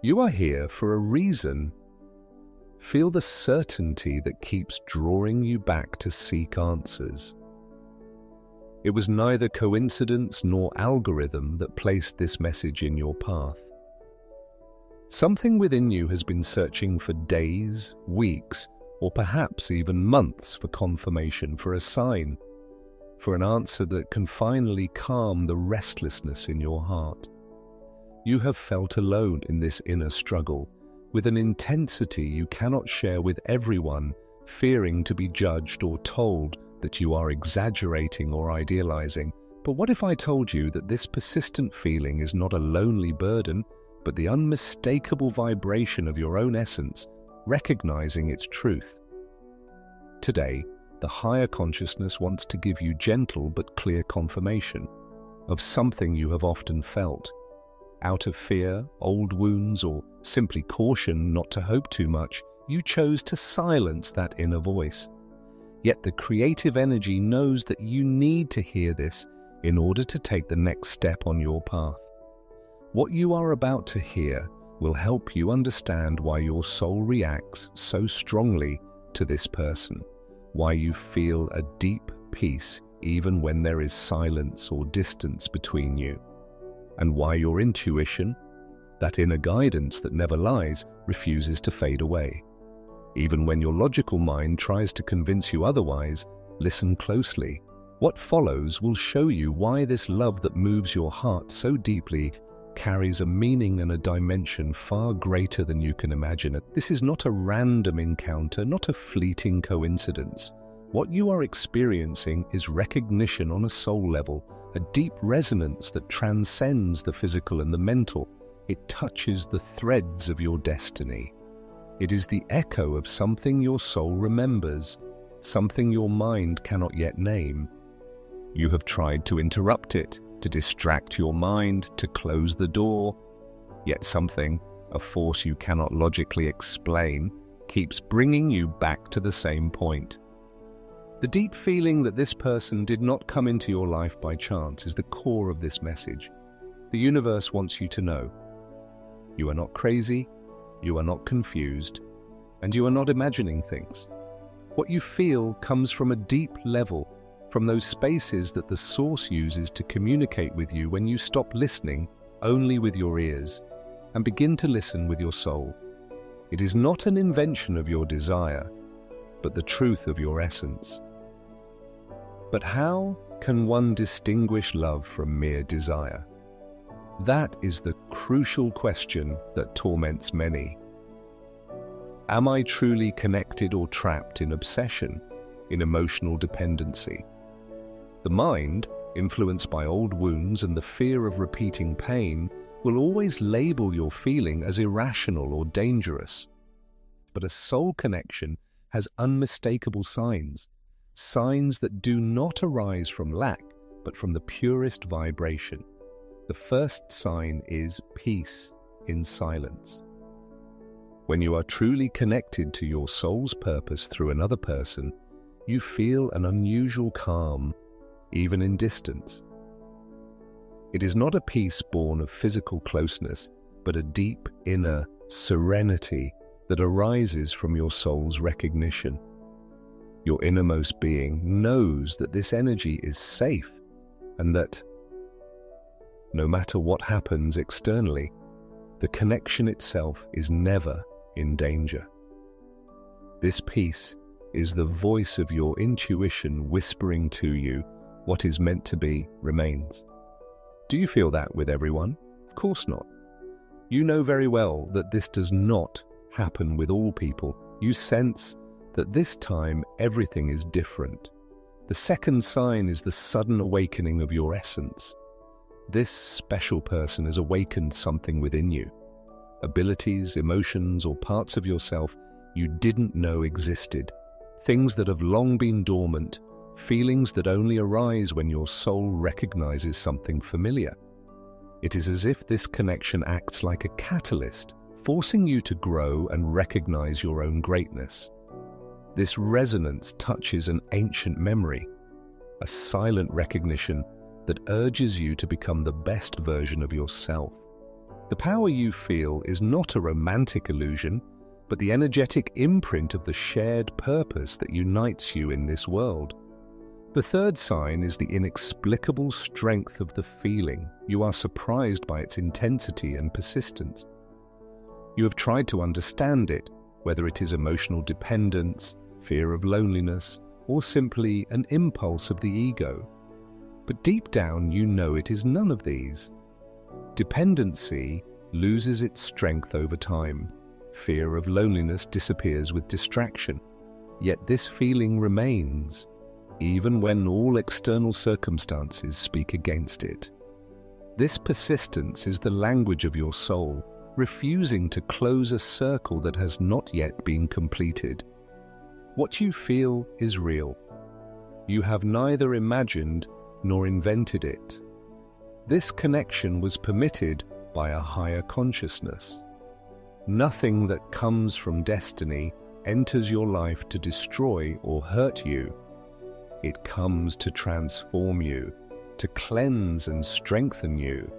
You are here for a reason. Feel the certainty that keeps drawing you back to seek answers. It was neither coincidence nor algorithm that placed this message in your path. Something within you has been searching for days, weeks, or perhaps even months for confirmation, for a sign, for an answer that can finally calm the restlessness in your heart. You have felt alone in this inner struggle, with an intensity you cannot share with everyone, fearing to be judged or told that you are exaggerating or idealizing. But what if I told you that this persistent feeling is not a lonely burden, but the unmistakable vibration of your own essence, recognizing its truth? Today, the higher consciousness wants to give you gentle but clear confirmation of something you have often felt. Out of fear, old wounds, or simply caution not to hope too much, you chose to silence that inner voice. Yet the creative energy knows that you need to hear this in order to take the next step on your path. What you are about to hear will help you understand why your soul reacts so strongly to this person, why you feel a deep peace even when there is silence or distance between you, and why your intuition, that inner guidance that never lies, refuses to fade away. Even when your logical mind tries to convince you otherwise, listen closely. What follows will show you why this love that moves your heart so deeply carries a meaning and a dimension far greater than you can imagine. This is not a random encounter, not a fleeting coincidence. What you are experiencing is recognition on a soul level, a deep resonance that transcends the physical and the mental. It touches the threads of your destiny. It is the echo of something your soul remembers, something your mind cannot yet name. You have tried to interrupt it, to distract your mind, to close the door. Yet something, a force you cannot logically explain, keeps bringing you back to the same point. The deep feeling that this person did not come into your life by chance is the core of this message. The universe wants you to know. You are not crazy, you are not confused, and you are not imagining things. What you feel comes from a deep level, from those spaces that the source uses to communicate with you when you stop listening only with your ears and begin to listen with your soul. It is not an invention of your desire, but the truth of your essence. But how can one distinguish love from mere desire? That is the crucial question that torments many. Am I truly connected or trapped in obsession, in emotional dependency? The mind, influenced by old wounds and the fear of repeating pain, will always label your feeling as irrational or dangerous. But a soul connection has unmistakable signs, signs that do not arise from lack, but from the purest vibration. The first sign is peace in silence. When you are truly connected to your soul's purpose through another person, you feel an unusual calm, even in distance. It is not a peace born of physical closeness, but a deep inner serenity that arises from your soul's recognition. Your innermost being knows that this energy is safe and that, no matter what happens externally, the connection itself is never in danger. This peace is the voice of your intuition whispering to you what is meant to be remains. Do you feel that with everyone? Of course not. You know very well that this does not happen with all people. You sense that this time everything is different. The second sign is the sudden awakening of your essence. This special person has awakened something within you. Abilities, emotions, or parts of yourself you didn't know existed. Things that have long been dormant, feelings that only arise when your soul recognizes something familiar. It is as if this connection acts like a catalyst, forcing you to grow and recognize your own greatness. This resonance touches an ancient memory, a silent recognition that urges you to become the best version of yourself. The power you feel is not a romantic illusion, but the energetic imprint of the shared purpose that unites you in this world. The third sign is the inexplicable strength of the feeling. You are surprised by its intensity and persistence. You have tried to understand it, whether it is emotional dependence, fear of loneliness, or simply an impulse of the ego. But deep down you know it is none of these. Dependency loses its strength over time. Fear of loneliness disappears with distraction. Yet this feeling remains, even when all external circumstances speak against it. This persistence is the language of your soul, refusing to close a circle that has not yet been completed. What you feel is real. You have neither imagined nor invented it. This connection was permitted by a higher consciousness. Nothing that comes from destiny enters your life to destroy or hurt you. It comes to transform you, to cleanse and strengthen you.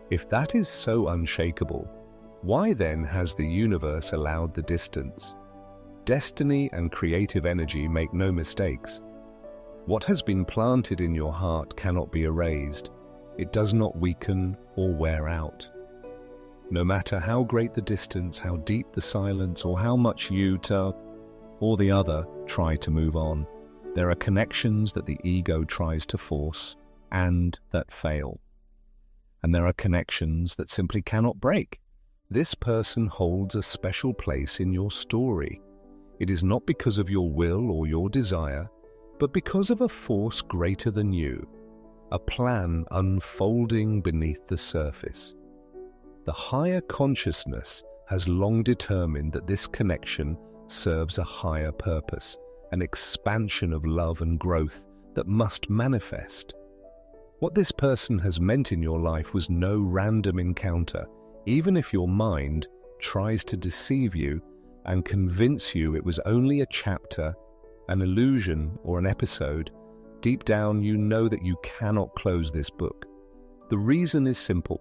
If that is so unshakable, why then has the universe allowed the distance? Destiny and creative energy make no mistakes. What has been planted in your heart cannot be erased. It does not weaken or wear out. No matter how great the distance, how deep the silence, or how much you or the other try to move on, there are connections that the ego tries to force and that fail. And there are connections that simply cannot break. This person holds a special place in your story. It is not because of your will or your desire, but because of a force greater than you, a plan unfolding beneath the surface. The higher consciousness has long determined that this connection serves a higher purpose, an expansion of love and growth that must manifest. What this person has meant in your life was no random encounter, even if your mind tries to deceive you and convince you it was only a chapter, an illusion, or an episode. Deep down you know that you cannot close this book. The reason is simple.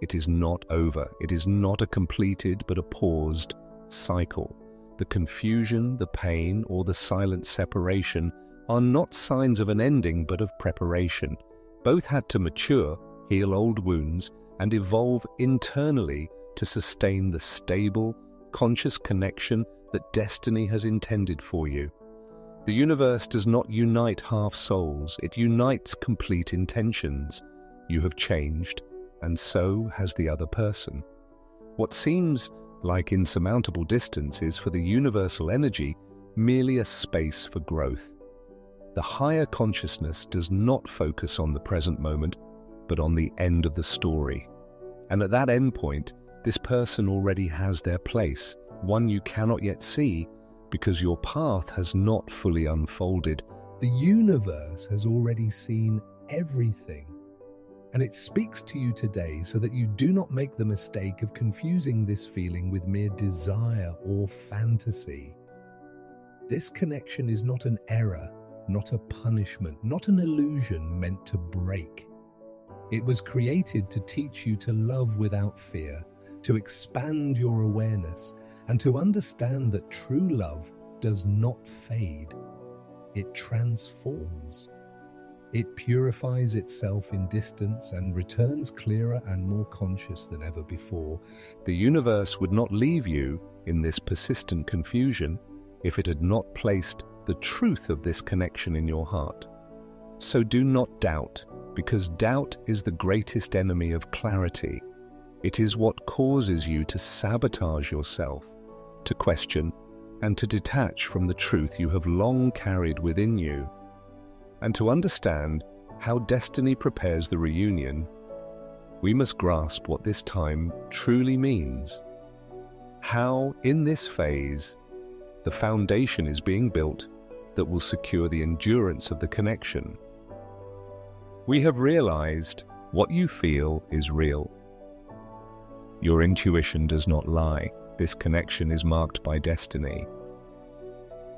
It is not over. It is not a completed but a paused cycle. The confusion, the pain, or the silent separation are not signs of an ending but of preparation. Both had to mature, heal old wounds, and evolve internally to sustain the stable, conscious connection that destiny has intended for you. The universe does not unite half souls, it unites complete intentions. You have changed, and so has the other person. What seems like insurmountable distance is for the universal energy merely a space for growth. The higher consciousness does not focus on the present moment, but on the end of the story. And at that end point, this person already has their place, one you cannot yet see because your path has not fully unfolded. The universe has already seen everything, and it speaks to you today so that you do not make the mistake of confusing this feeling with mere desire or fantasy. This connection is not an error, not a punishment, not an illusion meant to break. It was created to teach you to love without fear, to expand your awareness, and to understand that true love does not fade. It transforms. It purifies itself in distance and returns clearer and more conscious than ever before. The universe would not leave you in this persistent confusion if it had not placed the truth of this connection in your heart. So do not doubt, because doubt is the greatest enemy of clarity. It is what causes you to sabotage yourself, to question, and to detach from the truth you have long carried within you. And to understand how destiny prepares the reunion, we must grasp what this time truly means. How, in this phase, the foundation is being built that will secure the endurance of the connection. We have realized what you feel is real. Your intuition does not lie. This connection is marked by destiny.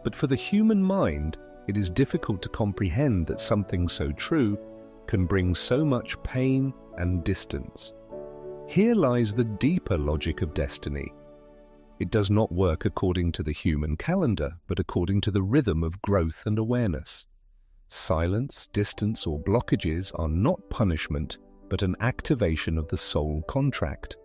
But for the human mind, it is difficult to comprehend that something so true can bring so much pain and distance. Here lies the deeper logic of destiny. It does not work according to the human calendar, but according to the rhythm of growth and awareness. Silence, distance, or blockages are not punishment, but an activation of the soul contract.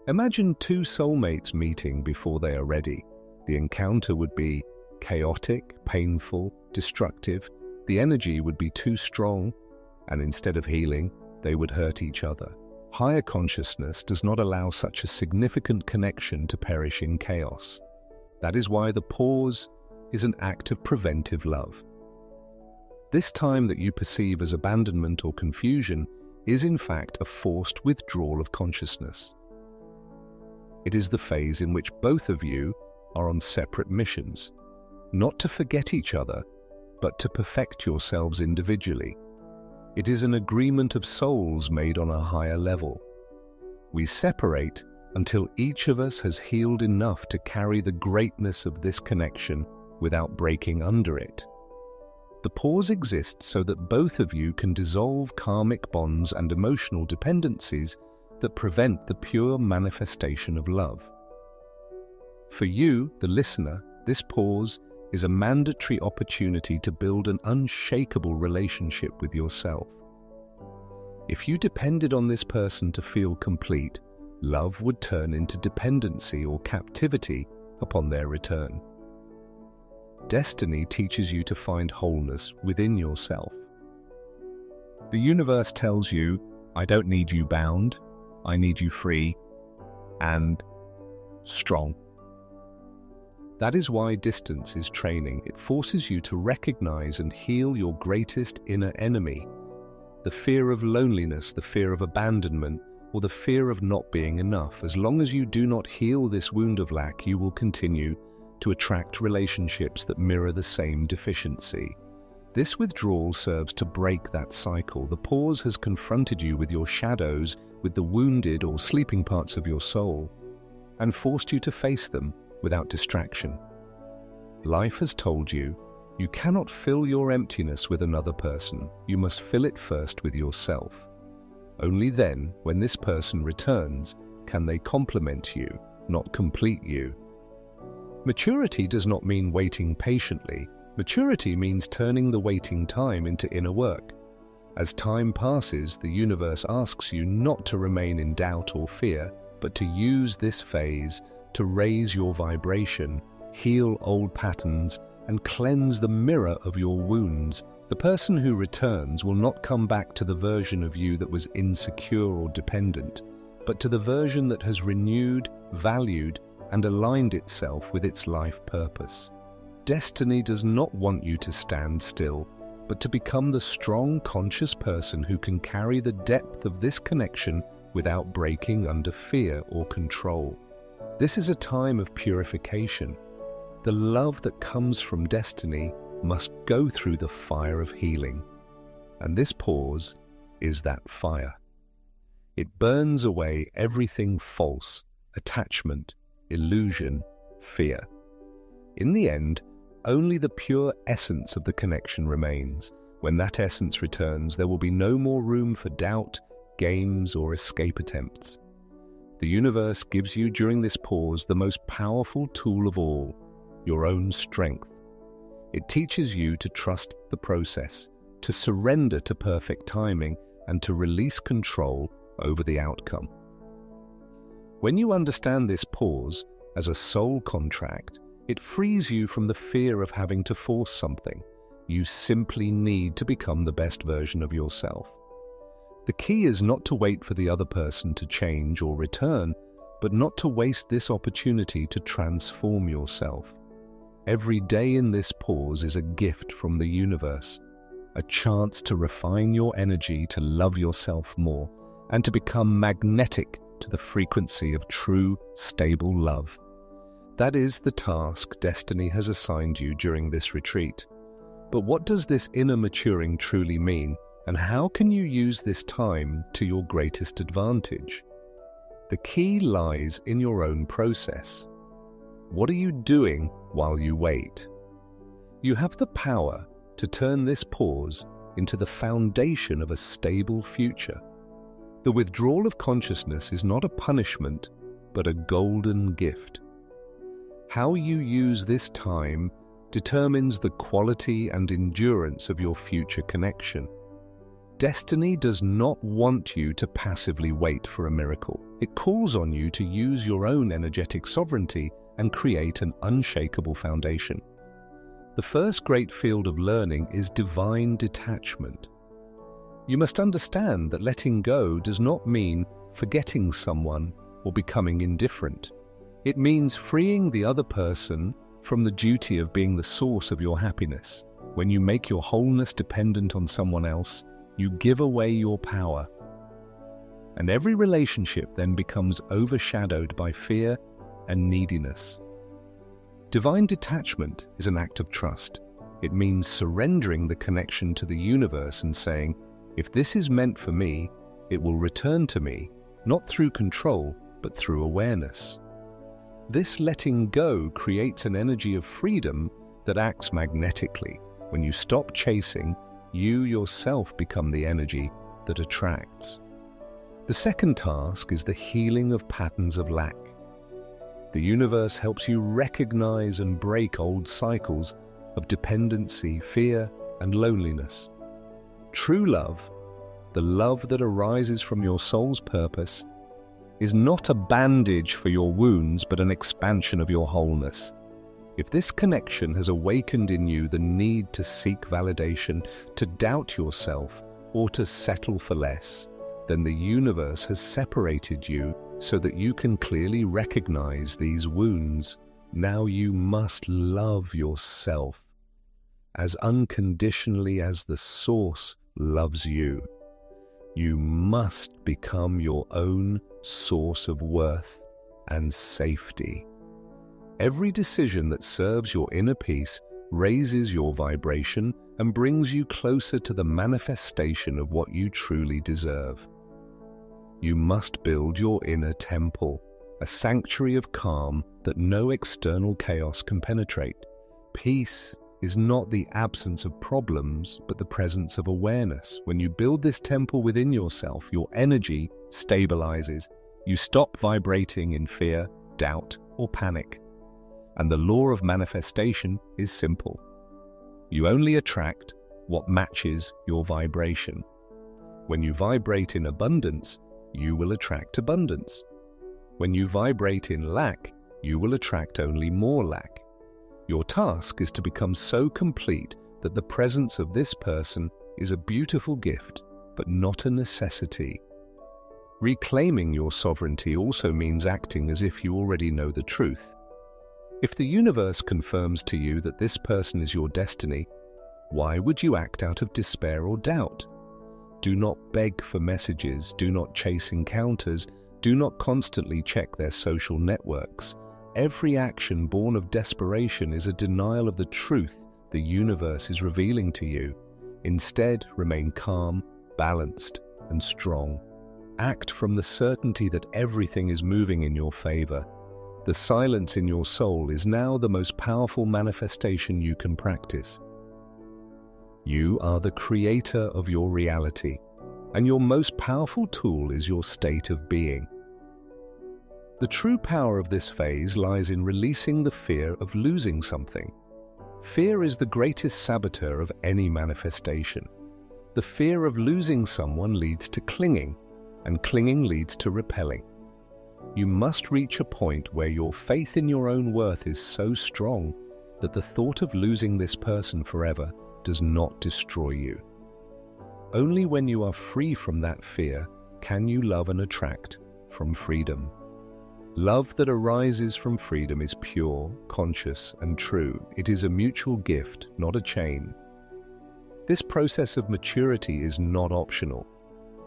Imagine two soulmates meeting before they are ready. The encounter would be chaotic, painful, destructive. The energy would be too strong, and instead of healing, they would hurt each other. Higher consciousness does not allow such a significant connection to perish in chaos. That is why the pause is an act of preventive love. This time that you perceive as abandonment or confusion is in fact a forced withdrawal of consciousness. It is the phase in which both of you are on separate missions, not to forget each other, but to perfect yourselves individually. It is an agreement of souls made on a higher level. We separate until each of us has healed enough to carry the greatness of this connection without breaking under it. The pause exists so that both of you can dissolve karmic bonds and emotional dependencies that prevent the pure manifestation of love. For you, the listener, this pause is a mandatory opportunity to build an unshakable relationship with yourself. If you depended on this person to feel complete, love would turn into dependency or captivity upon their return. Destiny teaches you to find wholeness within yourself. The universe tells you, I don't need you bound, I need you free and strong. That is why distance is training. It forces you to recognize and heal your greatest inner enemy, the fear of loneliness, the fear of abandonment, or the fear of not being enough. As long as you do not heal this wound of lack, you will continue to attract relationships that mirror the same deficiency. This withdrawal serves to break that cycle. The pause has confronted you with your shadows, with the wounded or sleeping parts of your soul, and forced you to face them without distraction. Life has told you, you cannot fill your emptiness with another person. You must fill it first with yourself. Only then, when this person returns, can they complement you, not complete you. Maturity does not mean waiting patiently. Maturity means turning the waiting time into inner work. As time passes, the universe asks you not to remain in doubt or fear, but to use this phase to raise your vibration, heal old patterns, and cleanse the mirror of your wounds. The person who returns will not come back to the version of you that was insecure or dependent, but to the version that has renewed, valued, and aligned itself with its life purpose. Destiny does not want you to stand still, but to become the strong, conscious person who can carry the depth of this connection without breaking under fear or control. This is a time of purification. The love that comes from destiny must go through the fire of healing. And this pause is that fire. It burns away everything false, attachment, illusion, fear. In the end, only the pure essence of the connection remains. When that essence returns, there will be no more room for doubt, games, or escape attempts. The universe gives you during this pause the most powerful tool of all, your own strength. It teaches you to trust the process, to surrender to perfect timing, and to release control over the outcome. When you understand this pause as a soul contract, it frees you from the fear of having to force something. You simply need to become the best version of yourself. The key is not to wait for the other person to change or return, but not to waste this opportunity to transform yourself. Every day in this pause is a gift from the universe, a chance to refine your energy, to love yourself more, and to become magnetic to the frequency of true, stable love. That is the task destiny has assigned you during this retreat. But what does this inner maturing truly mean, and how can you use this time to your greatest advantage? The key lies in your own process. What are you doing while you wait? You have the power to turn this pause into the foundation of a stable future. The withdrawal of consciousness is not a punishment, but a golden gift. How you use this time determines the quality and endurance of your future connection. Destiny does not want you to passively wait for a miracle. It calls on you to use your own energetic sovereignty and create an unshakable foundation. The first great field of learning is divine detachment. You must understand that letting go does not mean forgetting someone or becoming indifferent. It means freeing the other person from the duty of being the source of your happiness. When you make your wholeness dependent on someone else, you give away your power. And every relationship then becomes overshadowed by fear and neediness. Divine detachment is an act of trust. It means surrendering the connection to the universe and saying, if this is meant for me, it will return to me, not through control, but through awareness. This letting go creates an energy of freedom that acts magnetically. When you stop chasing, you yourself become the energy that attracts. The second task is the healing of patterns of lack. The universe helps you recognize and break old cycles of dependency, fear, and loneliness. True love, the love that arises from your soul's purpose, is not a bandage for your wounds, but an expansion of your wholeness. If this connection has awakened in you the need to seek validation, to doubt yourself, or to settle for less, then the universe has separated you so that you can clearly recognize these wounds. Now you must love yourself as unconditionally as the Source loves you. You must become your own source of worth and safety. Every decision that serves your inner peace raises your vibration and brings you closer to the manifestation of what you truly deserve. You must build your inner temple, a sanctuary of calm that no external chaos can penetrate. Peace is not the absence of problems, but the presence of awareness. When you build this temple within yourself, your energy stabilizes. You stop vibrating in fear, doubt, or panic. And the law of manifestation is simple. You only attract what matches your vibration. When you vibrate in abundance, you will attract abundance. When you vibrate in lack, you will attract only more lack. Your task is to become so complete that the presence of this person is a beautiful gift, but not a necessity. Reclaiming your sovereignty also means acting as if you already know the truth. If the universe confirms to you that this person is your destiny, why would you act out of despair or doubt? Do not beg for messages, do not chase encounters, do not constantly check their social networks. Every action born of desperation is a denial of the truth the universe is revealing to you. Instead, remain calm, balanced, and strong. Act from the certainty that everything is moving in your favor. The silence in your soul is now the most powerful manifestation you can practice. You are the creator of your reality, and your most powerful tool is your state of being. The true power of this phase lies in releasing the fear of losing something. Fear is the greatest saboteur of any manifestation. The fear of losing someone leads to clinging, and clinging leads to repelling. You must reach a point where your faith in your own worth is so strong that the thought of losing this person forever does not destroy you. Only when you are free from that fear can you love and attract from freedom. Love that arises from freedom is pure, conscious, and true. It is a mutual gift, not a chain. This process of maturity is not optional.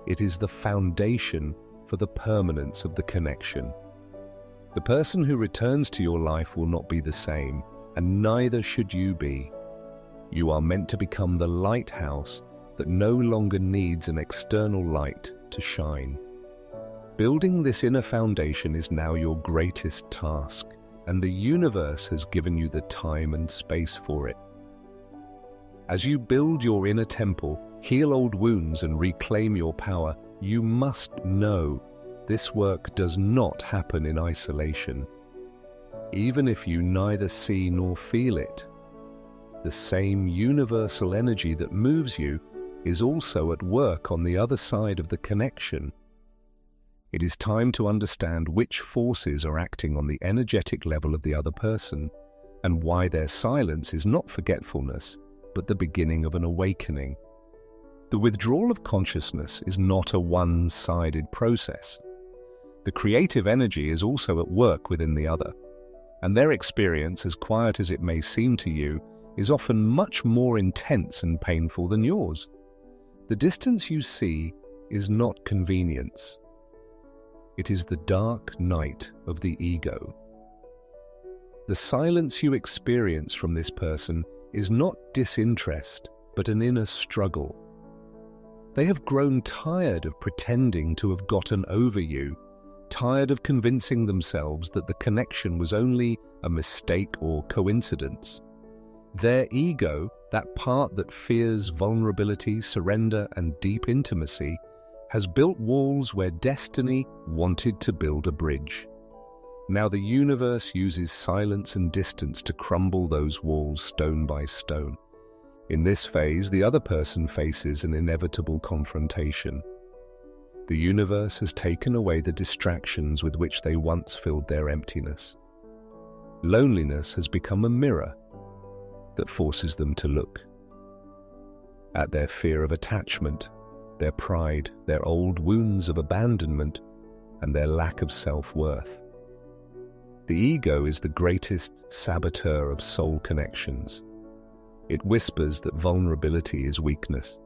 It is the foundation for the permanence of the connection. The person who returns to your life will not be the same, and neither should you be. You are meant to become the lighthouse that no longer needs an external light to shine. Building this inner foundation is now your greatest task, and the universe has given you the time and space for it. As you build your inner temple, Heal old wounds and reclaim your power. You must know this work does not happen in isolation. Even if you neither see nor feel it, the same universal energy that moves you is also at work on the other side of the connection. It is time to understand which forces are acting on the energetic level of the other person, and why their silence is not forgetfulness, but the beginning of an awakening. The withdrawal of consciousness is not a one-sided process. The creative energy is also at work within the other, and their experience, as quiet as it may seem to you, is often much more intense and painful than yours. The distance you see is not convenience. It is the dark night of the ego. The silence you experience from this person is not disinterest, but an inner struggle. They have grown tired of pretending to have gotten over you, tired of convincing themselves that the connection was only a mistake or coincidence. Their ego, that part that fears vulnerability, surrender, and deep intimacy, has built walls where destiny wanted to build a bridge. Now the universe uses silence and distance to crumble those walls stone by stone. In this phase, the other person faces an inevitable confrontation. The universe has taken away the distractions with which they once filled their emptiness. Loneliness has become a mirror that forces them to look at their fear of attachment, their pride, their old wounds of abandonment, and their lack of self-worth. The ego is the greatest saboteur of soul connections. It whispers that vulnerability is weakness,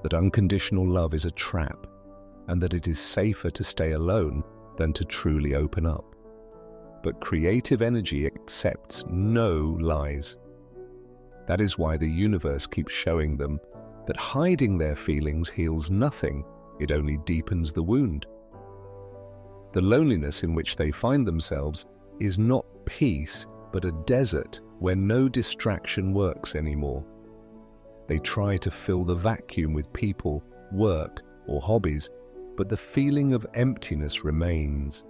that unconditional love is a trap, and that it is safer to stay alone than to truly open up. But creative energy accepts no lies. That is why the universe keeps showing them that hiding their feelings heals nothing, it only deepens the wound. The loneliness in which they find themselves is not peace, but a desert where no distraction works anymore. They try to fill the vacuum with people, work, or hobbies, but the feeling of emptiness remains.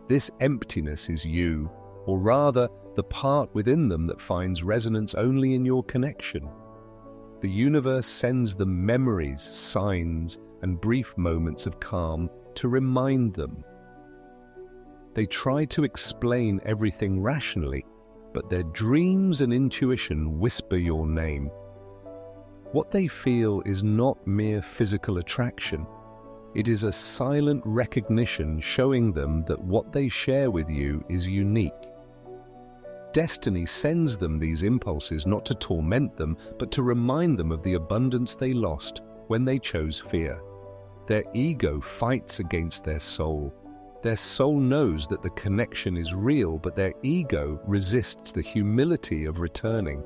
This emptiness is you, or rather, the part within them that finds resonance only in your connection. The universe sends them memories, signs, and brief moments of calm to remind them. They try to explain everything rationally, but their dreams and intuition whisper your name. What they feel is not mere physical attraction. It is a silent recognition showing them that what they share with you is unique. Destiny sends them these impulses not to torment them, but to remind them of the abundance they lost when they chose fear. Their ego fights against their soul. Their soul knows that the connection is real, but their ego resists the humility of returning.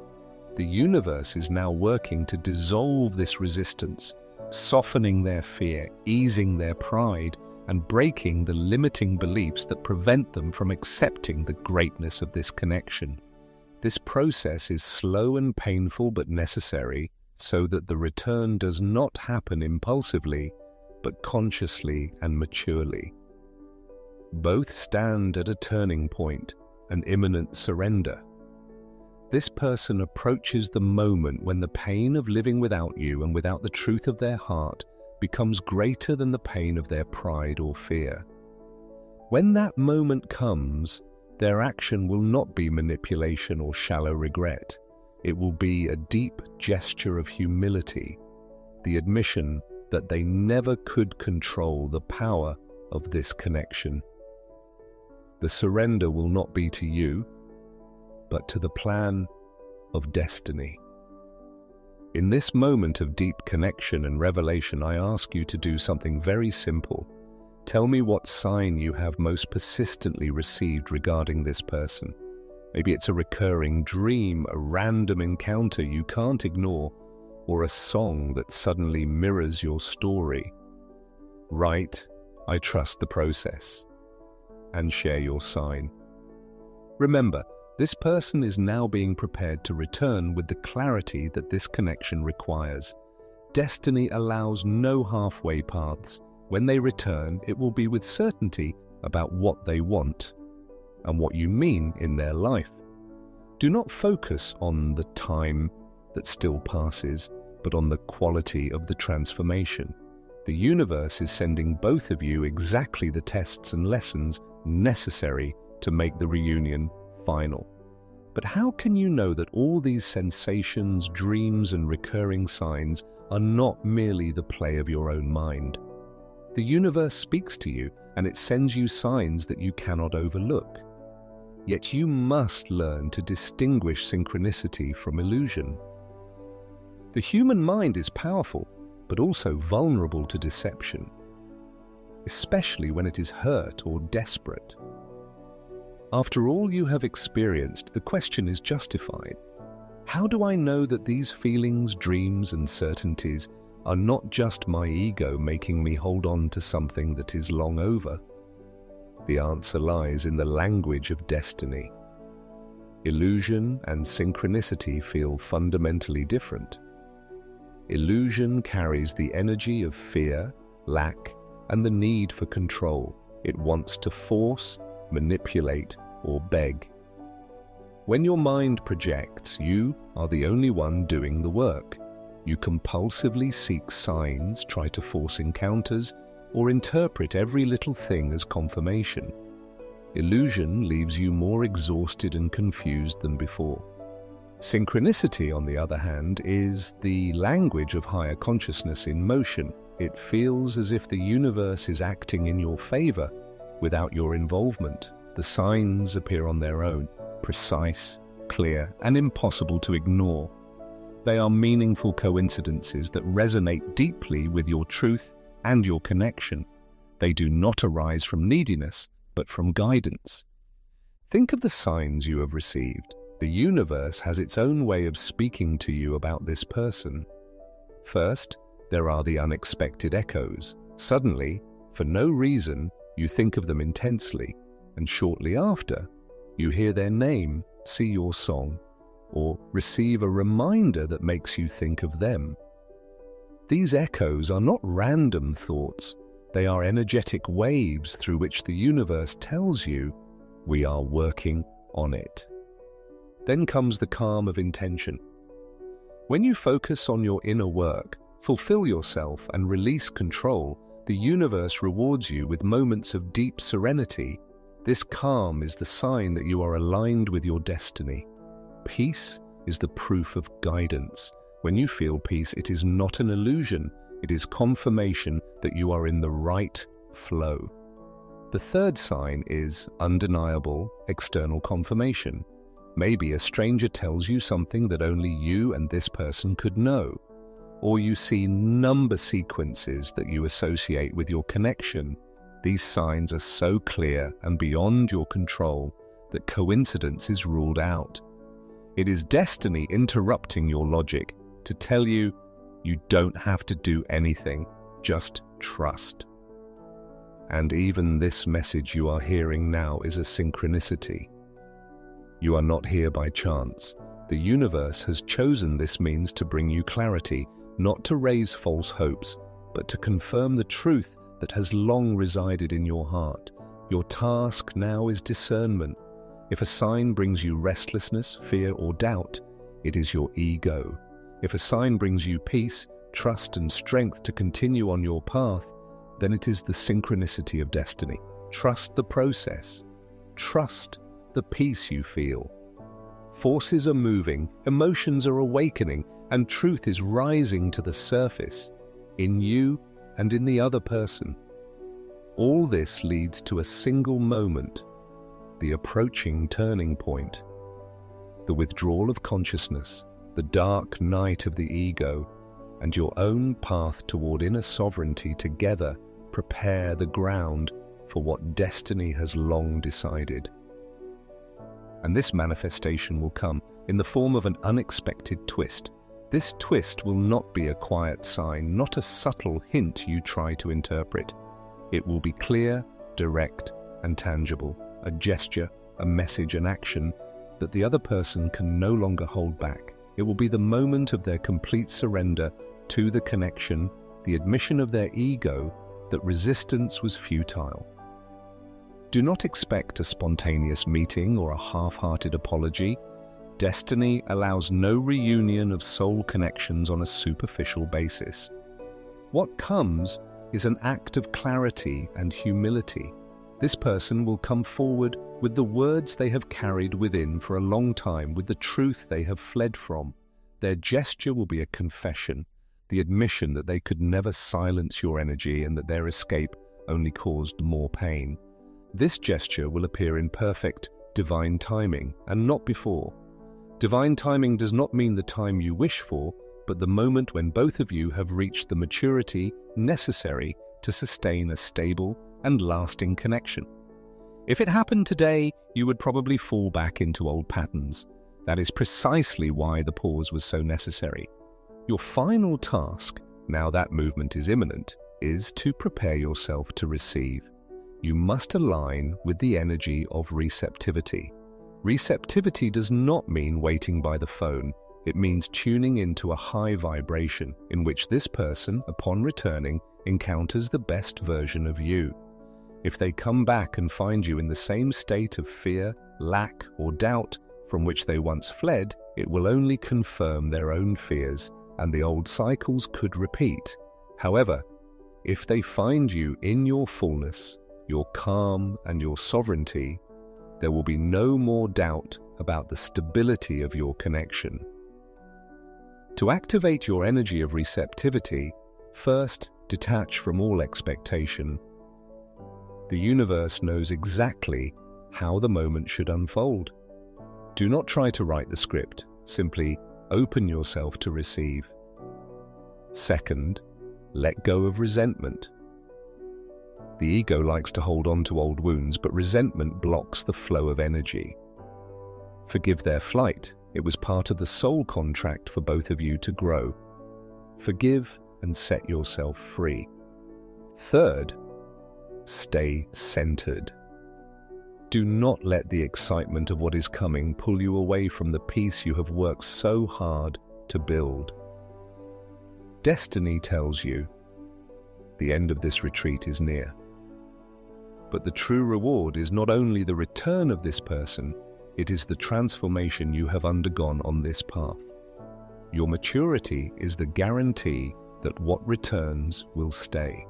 The universe is now working to dissolve this resistance, softening their fear, easing their pride, and breaking the limiting beliefs that prevent them from accepting the greatness of this connection. This process is slow and painful but necessary so that the return does not happen impulsively, but consciously and maturely. Both stand at a turning point, an imminent surrender. This person approaches the moment when the pain of living without you and without the truth of their heart becomes greater than the pain of their pride or fear. When that moment comes, their action will not be manipulation or shallow regret. It will be a deep gesture of humility, the admission that they never could control the power of this connection. The surrender will not be to you, but to the plan of destiny. In this moment of deep connection and revelation, I ask you to do something very simple. Tell me what sign you have most persistently received regarding this person. Maybe it's a recurring dream, a random encounter you can't ignore, or a song that suddenly mirrors your story. Write, "I trust the process," and share your sign. Remember, this person is now being prepared to return with the clarity that this connection requires. Destiny allows no halfway paths. When they return, it will be with certainty about what they want and what you mean in their life. Do not focus on the time that still passes, but on the quality of the transformation. The universe is sending both of you exactly the tests and lessons necessary to make the reunion final. But how can you know that all these sensations, dreams, and recurring signs are not merely the play of your own mind? The universe speaks to you, and it sends you signs that you cannot overlook. Yet you must learn to distinguish synchronicity from illusion. The human mind is powerful, but also vulnerable to deception, especially when it is hurt or desperate. After all you have experienced, the question is justified. How do I know that these feelings, dreams, and certainties are not just my ego making me hold on to something that is long over? The answer lies in the language of destiny. Illusion and synchronicity feel fundamentally different. Illusion carries the energy of fear, lack, and the need for control. It wants to force, manipulate, or beg. When your mind projects, you are the only one doing the work. You compulsively seek signs, try to force encounters, or interpret every little thing as confirmation. Illusion leaves you more exhausted and confused than before. Synchronicity, on the other hand, is the language of higher consciousness in motion. It feels as if the universe is acting in your favor without your involvement. The signs appear on their own, precise, clear, and impossible to ignore. They are meaningful coincidences that resonate deeply with your truth and your connection. They do not arise from neediness, but from guidance. Think of the signs you have received. The universe has its own way of speaking to you about this person. First, there are the unexpected echoes. Suddenly, for no reason, you think of them intensely, and shortly after, you hear their name, see your song, or receive a reminder that makes you think of them. These echoes are not random thoughts. They are energetic waves through which the universe tells you, we are working on it. Then comes the calm of intention. When you focus on your inner work, fulfill yourself, and release control, the universe rewards you with moments of deep serenity. This calm is the sign that you are aligned with your destiny. Peace is the proof of guidance. When you feel peace, it is not an illusion. It is confirmation that you are in the right flow. The third sign is undeniable external confirmation. Maybe a stranger tells you something that only you and this person could know, or you see number sequences that you associate with your connection. These signs are so clear and beyond your control that coincidence is ruled out. It is destiny interrupting your logic to tell you you don't have to do anything, just trust. And even this message you are hearing now is a synchronicity. You are not here by chance. The universe has chosen this means to bring you clarity, not to raise false hopes, but to confirm the truth that has long resided in your heart. Your task now is discernment. If a sign brings you restlessness, fear, or doubt, it is your ego. If a sign brings you peace, trust, and strength to continue on your path, then it is the synchronicity of destiny. Trust the process. Trust the peace you feel. Forces are moving, emotions are awakening, and truth is rising to the surface, in you and in the other person. All this leads to a single moment, the approaching turning point, the withdrawal of consciousness, the dark night of the ego, and your own path toward inner sovereignty together prepare the ground for what destiny has long decided. And this manifestation will come in the form of an unexpected twist. This twist will not be a quiet sign, not a subtle hint you try to interpret. It will be clear, direct, and tangible, a gesture, a message, an action that the other person can no longer hold back. It will be the moment of their complete surrender, to the connection, the admission of their ego that resistance was futile. Do not expect a spontaneous meeting or a half-hearted apology. Destiny allows no reunion of soul connections on a superficial basis. What comes is an act of clarity and humility. This person will come forward with the words they have carried within for a long time, with the truth they have fled from. Their gesture will be a confession, the admission that they could never silence your energy and that their escape only caused more pain. This gesture will appear in perfect, divine timing, and not before. Divine timing does not mean the time you wish for, but the moment when both of you have reached the maturity necessary to sustain a stable and lasting connection. If it happened today, you would probably fall back into old patterns. That is precisely why the pause was so necessary. Your final task, now that movement is imminent, is to prepare yourself to receive. You must align with the energy of receptivity. Receptivity does not mean waiting by the phone. It means tuning into a high vibration in which this person, upon returning, encounters the best version of you. If they come back and find you in the same state of fear, lack, or doubt from which they once fled, it will only confirm their own fears, and the old cycles could repeat. However, if they find you in your fullness, your calm, and your sovereignty, there will be no more doubt about the stability of your connection. To activate your energy of receptivity, first detach from all expectation. The universe knows exactly how the moment should unfold. Do not try to write the script, simply open yourself to receive. Second, let go of resentment. The ego likes to hold on to old wounds, but resentment blocks the flow of energy. Forgive their flight. It was part of the soul contract for both of you to grow. Forgive and set yourself free. Third, stay centered. Do not let the excitement of what is coming pull you away from the peace you have worked so hard to build. Destiny tells you the end of this retreat is near. But the true reward is not only the return of this person, it is the transformation you have undergone on this path. Your maturity is the guarantee that what returns will stay.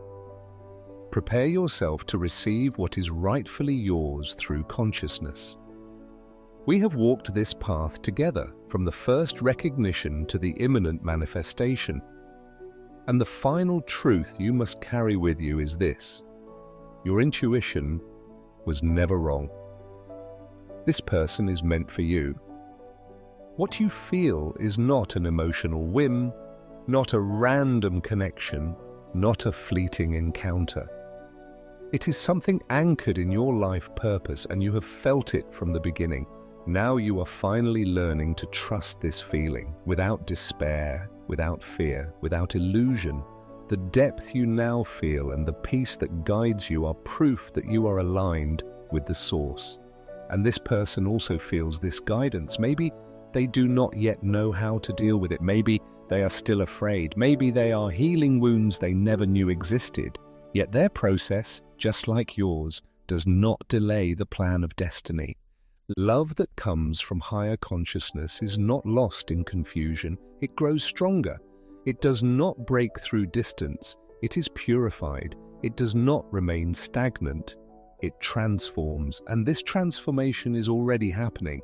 Prepare yourself to receive what is rightfully yours through consciousness. We have walked this path together, from the first recognition to the imminent manifestation. And the final truth you must carry with you is this: your intuition was never wrong. This person is meant for you. What you feel is not an emotional whim, not a random connection, not a fleeting encounter. It is something anchored in your life purpose, and you have felt it from the beginning. Now you are finally learning to trust this feeling, without despair, without fear, without illusion. The depth you now feel and the peace that guides you are proof that you are aligned with the source. And this person also feels this guidance. Maybe they do not yet know how to deal with it. Maybe they are still afraid. Maybe they are healing wounds they never knew existed. Yet their process, just like yours, does not delay the plan of destiny. Love that comes from higher consciousness is not lost in confusion. It grows stronger. It does not break through distance. It is purified. It does not remain stagnant. It transforms, and this transformation is already happening.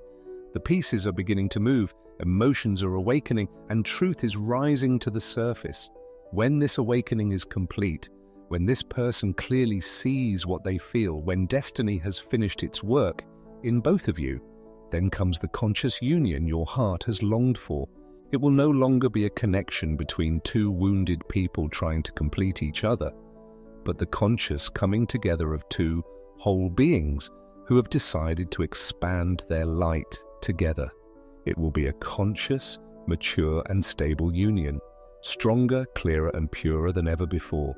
The pieces are beginning to move, emotions are awakening, and truth is rising to the surface. When this awakening is complete, when this person clearly sees what they feel, when destiny has finished its work in both of you, then comes the conscious union your heart has longed for. It will no longer be a connection between two wounded people trying to complete each other, but the conscious coming together of two whole beings who have decided to expand their light together. It will be a conscious, mature and stable union, stronger, clearer and purer than ever before.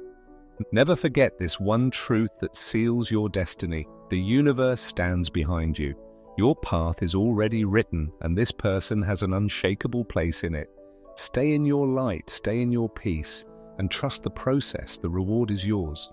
Never forget this one truth that seals your destiny. The universe stands behind you. Your path is already written, and this person has an unshakable place in it. Stay in your light, stay in your peace, and trust the process. The reward is yours.